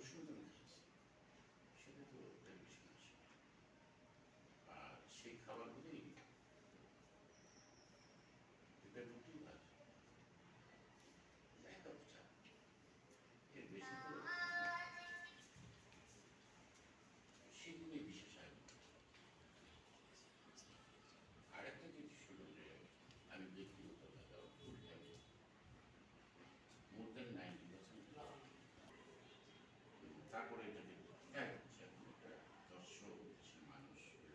রসুন খেয়েছি, সেটা তো বেশি মাছ। আর সেই খাবারগুলি এটা রুটি ভাত, এক কাপ চা, এর বেশি তো সেগুলি বিশেষ আয়োজন। আর একটা জিনিস হলো যে আমি ব্যক্তিগতভাবে মোর দেন 90%, তারপরে এটা যে হচ্ছে এখন একটা ১০০ মানুষ হয়েছে।